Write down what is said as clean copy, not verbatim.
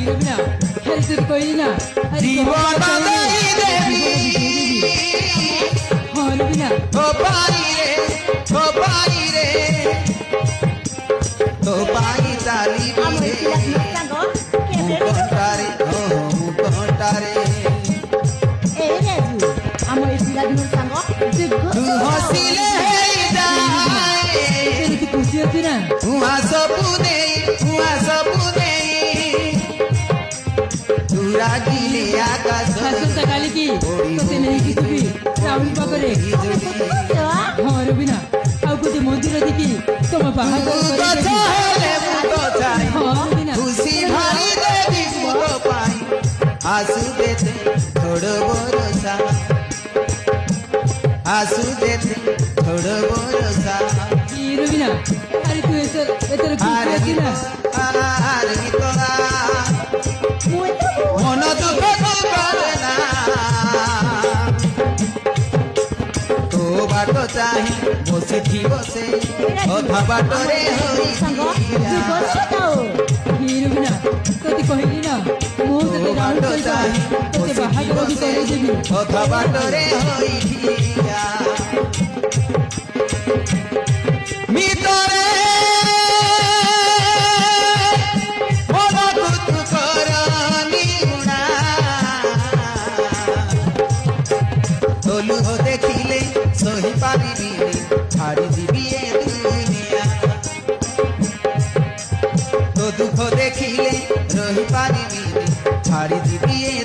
রবিনা হরি তুই কইলি না জীবন দেবী হ্যাঁ রবিনা ও পাই রে তো পাই চালি মুখটারে মুখটারে ଆମ ଏ ପିଲାଦିନର ସାଙ୍ଗ ତୁ ହସିଲେ ହେଇଯାଏ ତୁ ଖୁସି ଅଛୁ ନା ଉଆ ସବୁ ଦେଇ ତୁ ରାଗିଲେ ଆକାଶ ଆସନ୍ତା କାଲିକି ତୋତେ ନେଇକି ଯିବି ରାଉଣ୍ଡ ପାଖରେ ହଁ ରବିନା ଆଉ ଗୋଟେ ମନ୍ଦିର ଦେଖି ତମ ବାହାଘର କରିଦେବି ହଁ ରବିନା खुशी भरी देवी मोर पाई आसू देते थोड़ भरोसा आसू देते थोड़ भरोसा রবিনা আরে তুই এতর आरे খুশি না मन दुख करना तो बाट चाहे बसी बसे अधा बाटरे রবিনা তোতে কহিলি না ମୁଁ ତତେ ରାଉଣ୍ଡ ସହିତ ତତେ ବାହାଘର ବି କରେଇଦେବି ଅଧା ବାଟରେ ମିତରେ ମନକୁ ତୁ କରନି ଗୁଣା ତୋ ଲୁହ ଦେଖିଲେ ସହି ପାରିବିନି ଛାଡ଼ିଯିବି ଏ ଦୁନିଆ ତୋ ଦୁଃଖ ଦେଖିଲେ ରହି ପାରିବିନି ଛାଡ଼ିଯିବି ଏ